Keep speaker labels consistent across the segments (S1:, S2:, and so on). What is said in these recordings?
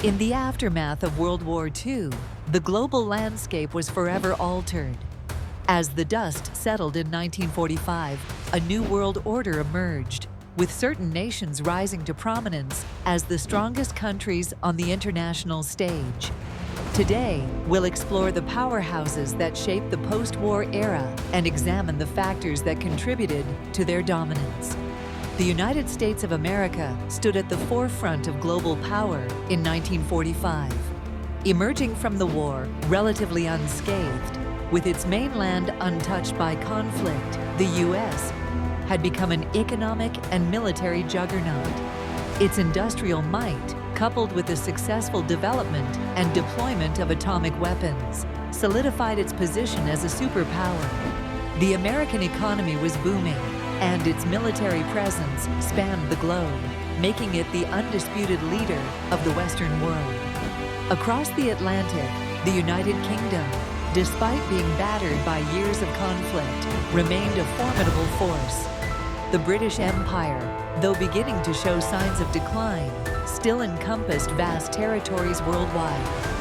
S1: In the aftermath of World War II, the global landscape was forever altered. As the dust settled in 1945, a new world order emerged, with certain nations rising to prominence as the strongest countries on the international stage. Today, we'll explore the powerhouses that shaped the post-war era and examine the factors that contributed to their dominance. The United States of America stood at the forefront of global power in 1945. Emerging from the war relatively unscathed, with its mainland untouched by conflict, the U.S. had become an economic and military juggernaut. Its industrial might, coupled with the successful development and deployment of atomic weapons, solidified its position as a superpower. The American economy was booming, and its military presence spanned the globe, making it the undisputed leader of the Western world. Across the Atlantic, the United Kingdom, despite being battered by years of conflict, remained a formidable force. The British Empire, though beginning to show signs of decline, still encompassed vast territories worldwide.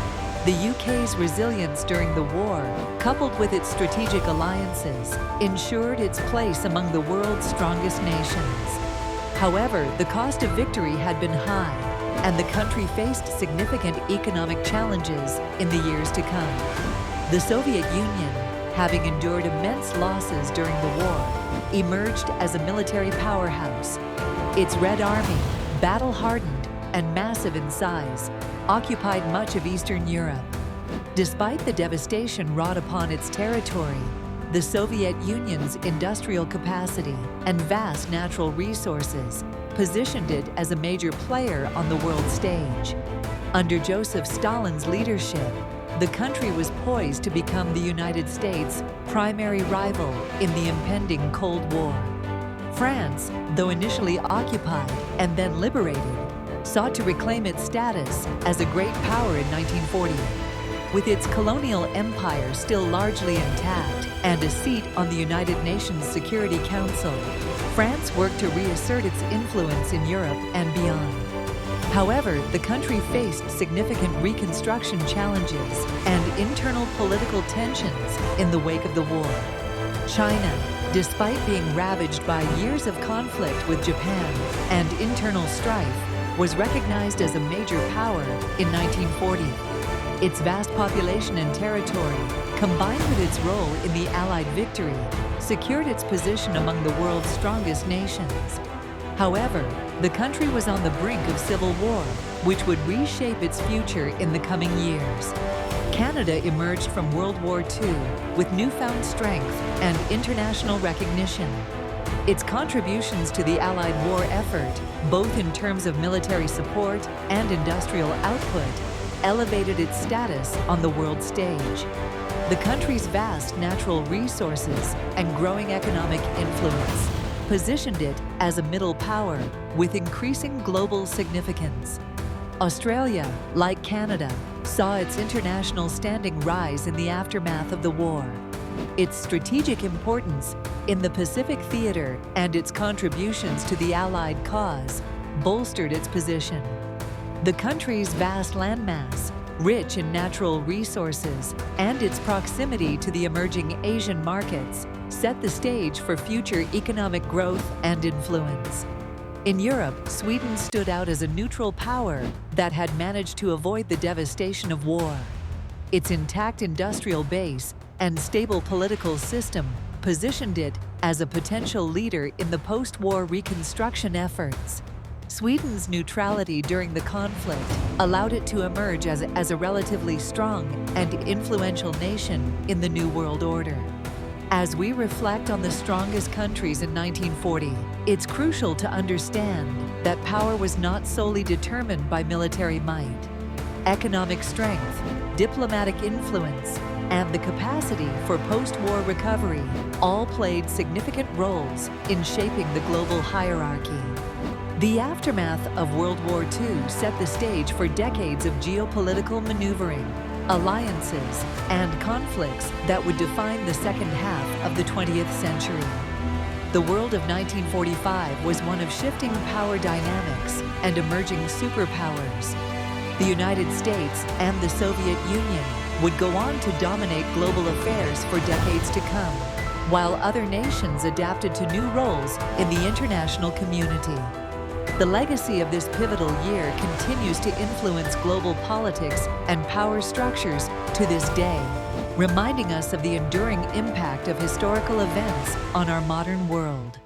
S1: The UK's resilience during the war, coupled with its strategic alliances, ensured its place among the world's strongest nations. However, the cost of victory had been high, and the country faced significant economic challenges in the years to come. The Soviet Union, having endured immense losses during the war, emerged as a military powerhouse. Its Red Army, battle-hardened and massive in size, occupied much of Eastern Europe. Despite the devastation wrought upon its territory, the Soviet Union's industrial capacity and vast natural resources positioned it as a major player on the world stage. Under Joseph Stalin's leadership, the country was poised to become the United States' primary rival in the impending Cold War. France, though initially occupied and then liberated, sought to reclaim its status as a great power in 1940. With its colonial empire still largely intact and a seat on the United Nations Security Council, France worked to reassert its influence in Europe and beyond. However, the country faced significant reconstruction challenges and internal political tensions in the wake of the war. China, despite being ravaged by years of conflict with Japan and internal strife, was recognized as a major power in 1940. Its vast population and territory, combined with its role in the Allied victory, secured its position among the world's strongest nations. However, the country was on the brink of civil war, which would reshape its future in the coming years. Canada emerged from World War II with newfound strength and international recognition. Its contributions to the Allied war effort, both in terms of military support and industrial output, elevated its status on the world stage. The country's vast natural resources and growing economic influence positioned it as a middle power with increasing global significance. Australia, like Canada, saw its international standing rise in the aftermath of the war. Its strategic importance in the Pacific theater and its contributions to the Allied cause bolstered its position. The country's vast landmass, rich in natural resources, and its proximity to the emerging Asian markets set the stage for future economic growth and influence. In Europe, Sweden stood out as a neutral power that had managed to avoid the devastation of war. Its intact industrial base and stable political system positioned it as a potential leader in the post-war reconstruction efforts. Sweden's neutrality during the conflict allowed it to emerge as a relatively strong and influential nation in the New World Order. As we reflect on the strongest countries in 1940, it's crucial to understand that power was not solely determined by military might. Economic strength, diplomatic influence, and the capacity for post-war recovery all played significant roles in shaping the global hierarchy. The aftermath of World War II set the stage for decades of geopolitical maneuvering, alliances, and conflicts that would define the second half of the 20th century. The world of 1945 was one of shifting power dynamics and emerging superpowers. The United States and the Soviet Union would go on to dominate global affairs for decades to come, while other nations adapted to new roles in the international community. The legacy of this pivotal year continues to influence global politics and power structures to this day, reminding us of the enduring impact of historical events on our modern world.